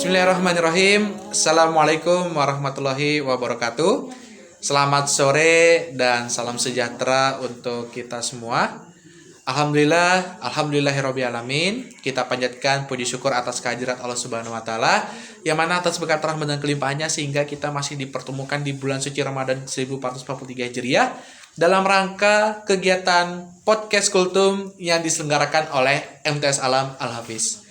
Bismillahirrahmanirrahim. Assalamualaikum warahmatullahi wabarakatuh. Selamat sore dan salam sejahtera untuk kita semua. Alhamdulillahirobbilalamin. Kita panjatkan puji syukur atas kehadirat Allah Subhanahu Wa Taala, yang mana atas berkat rahmat dan kelimpahannya sehingga kita masih dipertemukan di bulan suci Ramadan 1443 Hijriah dalam rangka kegiatan podcast Kultum yang diselenggarakan oleh MTS Alam Al-Hafiz.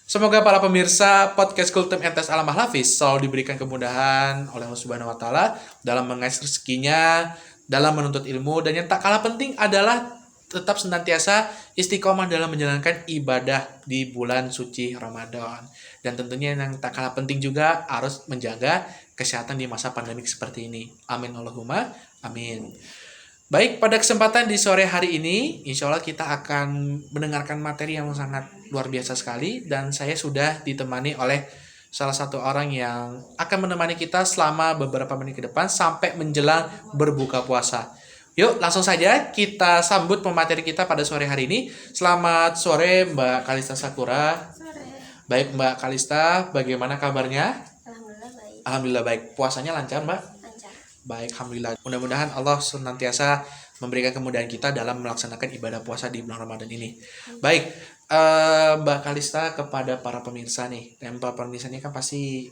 Semoga para pemirsa podcast Kultum MTS Alam Al-Hafiz selalu diberikan kemudahan oleh Allah Subhanahu Wa Taala dalam mengais rezekinya, dalam menuntut ilmu, dan yang tak kalah penting adalah tetap senantiasa istiqomah dalam menjalankan ibadah di bulan suci Ramadan. Dan tentunya yang tak kalah penting juga harus menjaga kesehatan di masa pandemik seperti ini. Amin Allahumma amin. Baik, pada kesempatan di sore hari ini, insya Allah kita akan mendengarkan materi yang sangat luar biasa sekali. Dan saya sudah ditemani oleh salah satu orang yang akan menemani kita selama beberapa menit ke depan sampai menjelang berbuka puasa. Yuk, langsung saja kita sambut pemateri kita pada sore hari ini. Selamat sore Mbak Kalista Sakura. Sore. Baik Mbak Kalista, bagaimana kabarnya? Alhamdulillah baik. Alhamdulillah baik. Puasanya lancar Mbak? Lancar. Baik, Alhamdulillah. Mudah-mudahan Allah senantiasa memberikan kemudahan kita dalam melaksanakan ibadah puasa di bulan Ramadan ini. Baik, Mbak Kalista, kepada para pemirsa nih. Dan para pemirsa ini kan pasti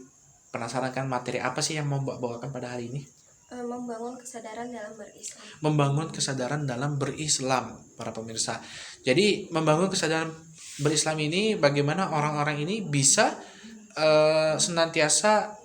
penasaran kan materi apa sih yang mau Mbak bawakan pada hari ini? Membangun kesadaran dalam berislam. Membangun kesadaran dalam berislam, para pemirsa. Jadi membangun kesadaran berislam ini bagaimana orang-orang ini bisa senantiasa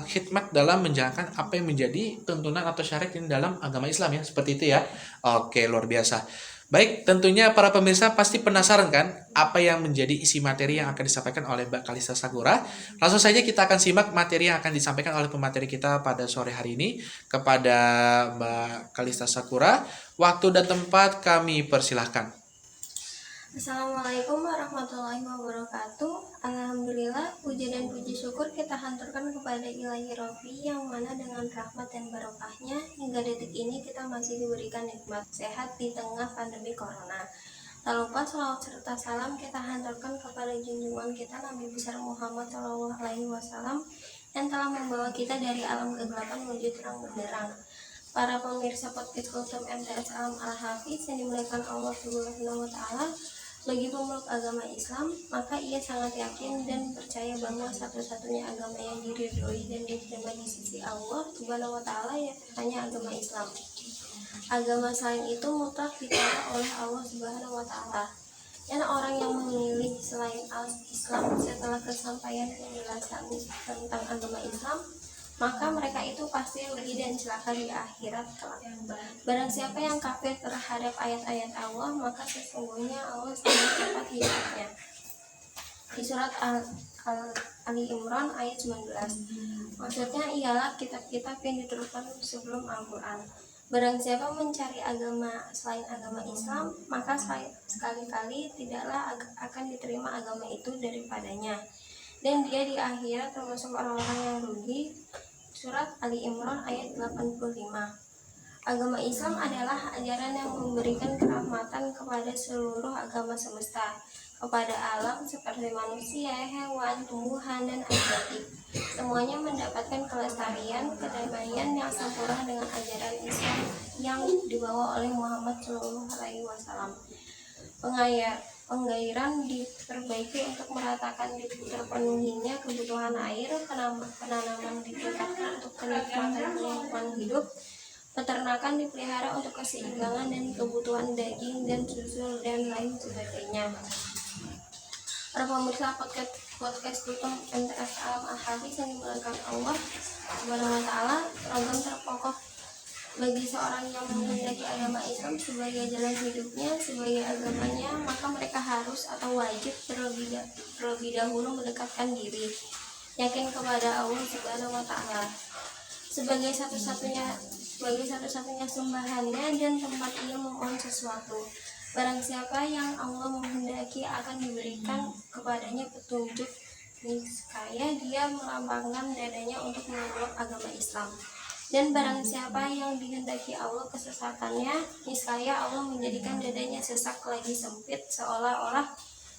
khidmat dalam menjalankan apa yang menjadi tuntunan atau syariat ini dalam agama Islam ya, seperti itu ya. Oke, luar biasa. Baik, tentunya para pemirsa pasti penasaran kan apa yang menjadi isi materi yang akan disampaikan oleh Mbak Kalista Sakura. Langsung saja kita akan simak materi yang akan disampaikan oleh pemateri kita pada sore hari ini. Kepada Mbak Kalista Sakura, waktu dan tempat kami persilahkan. Assalamualaikum warahmatullahi wabarakatuh. Alhamdulillah, puji dan puji syukur kita hanturkan kepada Ilahi Rofi yang mana dengan rahmat dan barokahnya hingga detik ini kita masih diberikan nikmat sehat di tengah pandemi corona. Tak lupa salawat serta salam kita hanturkan kepada junjungan kita Nabi besar Muhammad SAW yang telah membawa kita dari alam kegelapan menuju terang benderang. Para pemirsa podcast Kultum MTS Alam Al-Hafiz yang dimuliakan Allah Subhanahu Wa Taala, bagi pemeluk agama Islam, maka ia sangat yakin dan percaya bahwa satu-satunya agama yang diridhoi dan diterima di sisi Allah Subhanahu Wa Taala hanya agama Islam. Agama selain itu mutlak ditolak oleh Allah Subhanahu Wa Taala. Dan orang yang memilih selain Islam setelah kesampaian penjelasan tentang agama Islam, maka mereka itu pasti rugi dan celaka di akhirat kelak. Barang siapa yang kafir terhadap ayat-ayat Allah, maka sesungguhnya Allah sangat cepat hidupnya. Di surat Ali Imran ayat 19. Maksudnya ialah kitab-kitab yang diturunkan sebelum Al-Quran. Barang siapa mencari agama selain agama Islam, maka sekali-kali tidaklah akan diterima agama itu daripadanya. Dan dia di akhirat termasuk orang-orang yang rugi. Surat Ali Imran ayat 85. Agama Islam adalah ajaran yang memberikan kerahmatan kepada seluruh agama semesta, kepada alam seperti manusia, hewan, tumbuhan, dan hayati. Semuanya mendapatkan kelestarian, kedamaian yang sempurna dengan ajaran Islam yang dibawa oleh Muhammad SAW. Penggairan diperbaiki untuk meratakan terpenuhinya kebutuhan air, penanaman ditingkatkan untuk kenikmatan lingkungan hidup, peternakan dipelihara untuk keseimbangan dan kebutuhan daging dan susu dan lain sebagainya. Para pemirsa podcast Kultum MTS Alam Al-Hafiz yang dimuliakan Allah Subhanahu Wa Taala, program terpokok bagi seorang yang menghendaki agama Islam sebagai jalan hidupnya, sebagai agamanya, maka mereka harus atau wajib terlebih dahulu mendekatkan diri, yakin kepada Allah Subhanahu Wa Taala sebagai satu-satunya sembahannya dan tempat ia memohon sesuatu. Barang siapa yang Allah menghendaki akan diberikan kepadanya petunjuk, niscaya dia melambangkan dadanya untuk memeluk agama Islam. Dan barang siapa yang dihendaki Allah kesesatannya, niscaya Allah menjadikan dadanya sesak lagi sempit, seolah-olah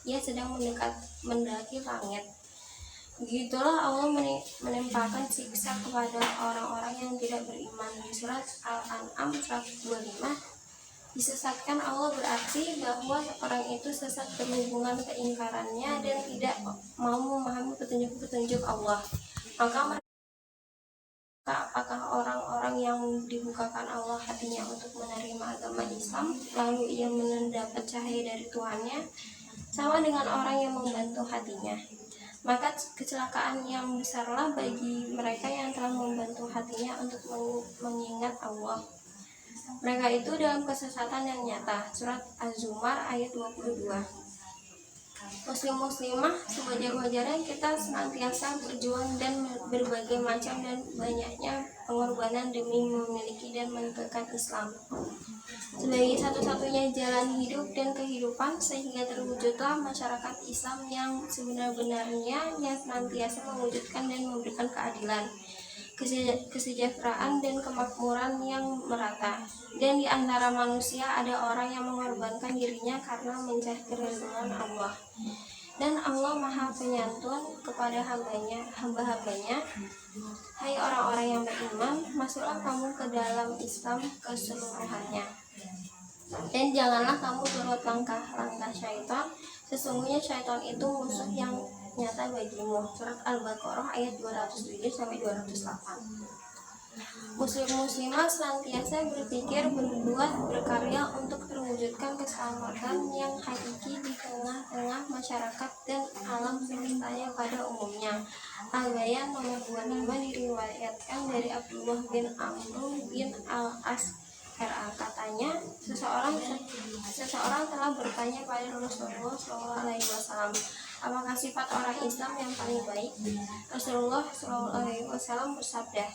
ia sedang mendaki langit. Begitulah Allah menimpakan siksa kepada orang-orang yang tidak beriman. Di surat Al-An'am 125, disesatkan Allah berarti bahwa orang itu sesat berhubungan keingkarannya dan tidak mau memahami petunjuk-petunjuk Allah. Maka apakah orang-orang yang dibukakan Allah hatinya untuk menerima agama Islam, lalu ia mendapat cahaya dari Tuhannya, sama dengan orang yang membantu hatinya? Maka kecelakaan yang besarlah bagi mereka yang telah membantu hatinya untuk mengingat Allah. Mereka itu dalam kesesatan yang nyata. Surat Az-Zumar ayat 22. Muslim-muslimah, sewajar-wajarnya kita senantiasa berjuang dan berbagai macam dan banyaknya pengorbanan demi memiliki dan menegakkan Islam sebagai satu-satunya jalan hidup dan kehidupan, sehingga terwujudlah masyarakat Islam yang sebenar-benarnya, yang senantiasa mewujudkan dan memberikan keadilan, kesejahteraan dan kemakmuran yang merata. Dan di antara manusia ada orang yang mengorbankan dirinya karena mencari keridhaan Allah. Dan Allah Maha Penyantun kepada hamba-hambanya. Hai orang-orang yang beriman, masuklah kamu ke dalam Islam keseluruhannya. Dan janganlah kamu turut langkah-langkah syaitan. Sesungguhnya syaitan itu musuh yang nyata bagimu. Surat Al-Baqarah ayat 207-208. Muslim-muslimah senantiasa berpikir, berbuat, berkarya untuk terwujudkan keselamatan yang hakiki di tengah-tengah masyarakat dan alam sekitarnya pada umumnya. Al-Bayan nomor 25 diriwayatkan dari Abdullah bin Amr bin Al-As RA, katanya seseorang telah bertanya pada Rasulullah SAW, apakah sifat orang Islam yang paling baik? Rasulullah SAW bersabda,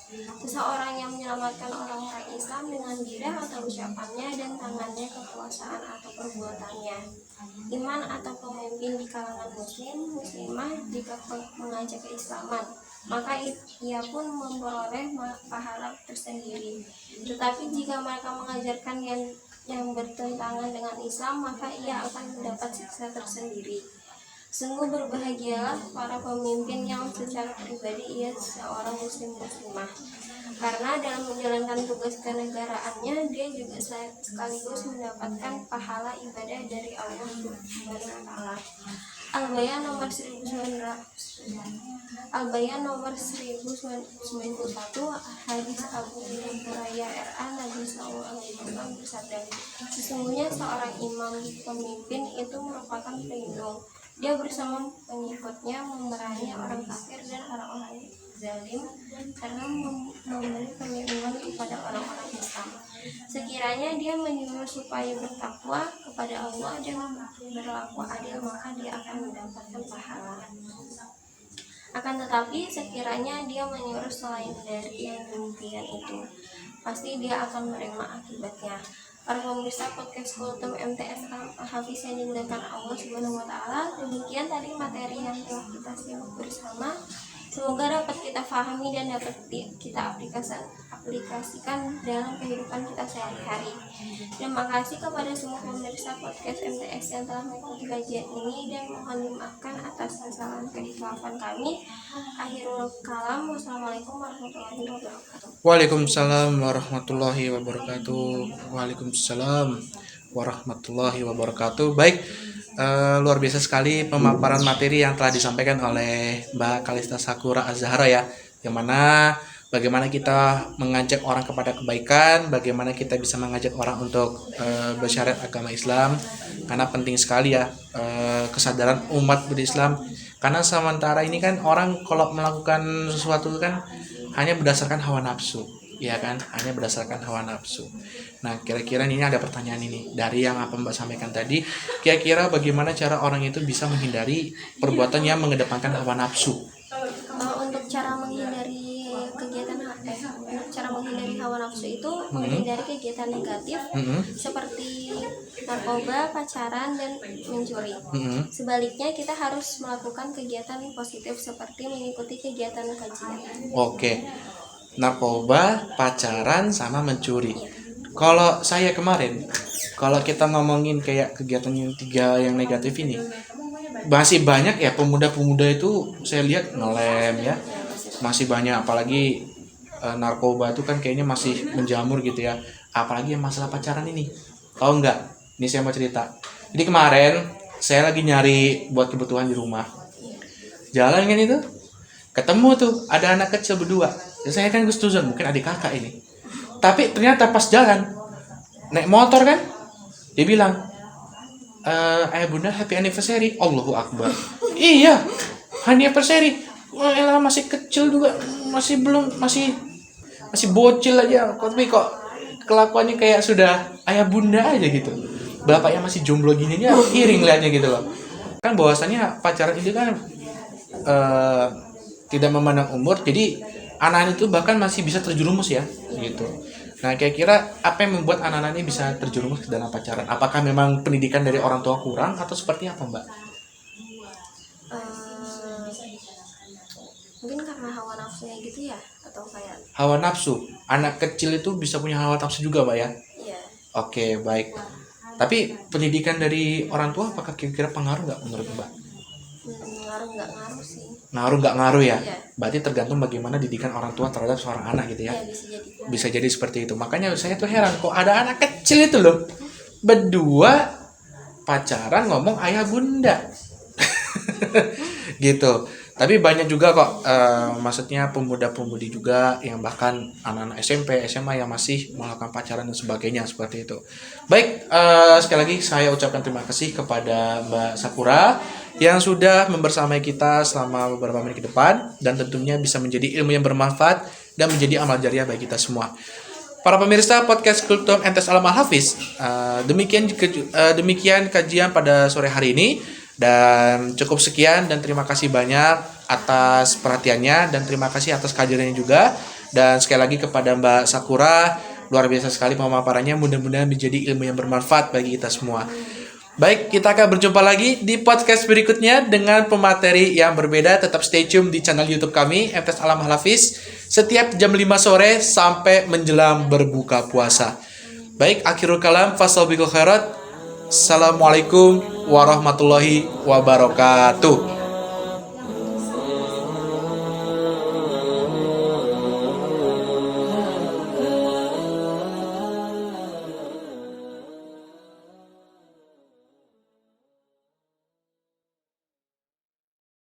seseorang yang menyelamatkan orang-orang Islam dengan lidah atau ucapannya dan tangannya, kekuasaan atau perbuatannya. Iman atau pemimpin di kalangan muslimah jika mengajak keislaman, maka ia pun memperoleh pahala tersendiri. Tetapi jika mereka mengajarkan yang bertentangan dengan Islam, maka ia akan mendapat siksa tersendiri. Sungguh berbahagialah para pemimpin yang secara pribadi ia seorang muslimah, karena dalam menjalankan tugas kenegaraannya dia juga sekaligus mendapatkan pahala ibadah dari Allah Subhanahu wa taala. Al-Bayan nomor 1091, hadis Abu Hurairah RA, Nabi SAW bersabda, sesungguhnya seorang imam pemimpin itu merupakan pelindung. Dia bersama pengikutnya memerangi orang kafir dan orang-orang zalim karena memberi perlindungan kepada orang-orang Islam. Sekiranya dia menyuruh supaya bertakwa kepada Allah dan berlaku adil, maka dia akan mendapatkan pahala. Akan tetapi sekiranya dia menyuruh selain dari yang demikian itu, pasti dia akan menerima akibatnya. Para pemirsa podcast Kultum MTS Al-Hafiz yang dimuliakan Allah Subhanahu wa taala, demikian tadi materi yang telah kita simak bersama. Semoga dapat kita pahami dan dapat kita aplikasikan dalam kehidupan kita sehari-hari. Terima kasih kepada semua pemirsa podcast MTS yang telah mengikuti kajian ini, dan mohon dimaafkan atas kesalahan keikhlafan kami. Akhirul kalam, wassalamualaikum warahmatullahi wabarakatuh. Waalaikumsalam warahmatullahi wabarakatuh. Waalaikumsalam warahmatullahi wabarakatuh. Baik, luar biasa sekali pemaparan materi yang telah disampaikan oleh Mbak Kalista Sakura Az-Zahra ya, yang mana bagaimana kita mengajak orang kepada kebaikan, bagaimana kita bisa mengajak orang untuk bersyariat agama Islam, karena penting sekali ya kesadaran umat berislam. Karena sementara ini kan orang kalau melakukan sesuatu kan hanya berdasarkan hawa nafsu, ya kan, hanya berdasarkan hawa nafsu. Nah, kira-kira ini ada pertanyaan ini dari yang apa Mbak sampaikan tadi. Kira-kira bagaimana cara orang itu bisa menghindari perbuatan yang mengedepankan hawa nafsu? Untuk cara menghindari hawa nafsu itu menghindari kegiatan negatif seperti narkoba, pacaran, dan mencuri. Sebaliknya kita harus melakukan kegiatan positif seperti mengikuti kegiatan kajian. Oke, narkoba, pacaran, sama mencuri. Kalau saya kemarin, kalau kita ngomongin kayak kegiatan yang 3 yang negatif ini, masih banyak ya pemuda-pemuda itu saya lihat ngelem ya. Masih banyak, apalagi narkoba itu kan kayaknya masih menjamur gitu ya. Apalagi yang masalah pacaran ini. Tahu nggak? Ini saya mau cerita. Jadi kemarin saya lagi nyari buat kebutuhan di rumah. Jalan kan itu, ketemu tuh ada anak kecil berdua. Ya, saya kan gustuzon, mungkin adik kakak ini. Tapi ternyata pas jalan naik motor kan, dia bilang, ayah bunda happy anniversary. Allahu Akbar. Iya, anniversary. Wah, elah, masih kecil juga, masih bocil aja. Tapi kok kelakuannya kayak sudah ayah bunda aja gitu. Bapaknya masih jomblo gininya, iring liatnya gitu loh. Kan bahwasannya pacaran itu kan tidak memandang umur, jadi anak-anak itu bahkan masih bisa terjerumus ya, gitu. Nah, kira-kira apa yang membuat anak-anak ini bisa terjerumus ke dalam pacaran? Apakah memang pendidikan dari orang tua kurang atau seperti apa, Mbak? Mungkin karena hawa nafsunya gitu ya, atau kayak Hawa nafsu. Anak kecil itu bisa punya hawa nafsu juga, Mbak ya? iya. Oke, baik. Tapi pendidikan dari orang tua apakah kira-kira pengaruh nggak menurut Mbak? Ngaruh nggak ngaruh sih? Ngaruh nggak ngaruh ya? Iya. Berarti tergantung bagaimana didikan orang tua terhadap seorang anak gitu ya? Iya, bisa jadi. Bisa jadi seperti itu. Makanya saya tuh heran kok ada anak kecil itu loh berdua pacaran ngomong ayah bunda gitu. Tapi banyak juga kok maksudnya pemuda-pemudi juga yang bahkan anak-anak SMP, SMA yang masih melakukan pacaran dan sebagainya seperti itu. Baik, sekali lagi saya ucapkan terima kasih kepada Mbak Sakura yang sudah membersamai kita selama beberapa menit ke depan dan tentunya bisa menjadi ilmu yang bermanfaat dan menjadi amal jariah bagi kita semua. Para pemirsa podcast Kultum Entes Alam Al-Hafiz, demikian kajian pada sore hari ini. Dan cukup sekian dan terima kasih banyak atas perhatiannya dan terima kasih atas kehadirannya juga. Dan sekali lagi kepada Mbak Sakura, luar biasa sekali pemaparannya, mudah-mudahan menjadi ilmu yang bermanfaat bagi kita semua. Baik, kita akan berjumpa lagi di podcast berikutnya dengan pemateri yang berbeda. Tetap stay tune di channel YouTube kami, MTS Alam Hafiz, setiap jam 5 sore sampai menjelang berbuka puasa. Baik, akhirul kalam, fasabiqul khairat. Assalamualaikum warahmatullahi wabarakatuh.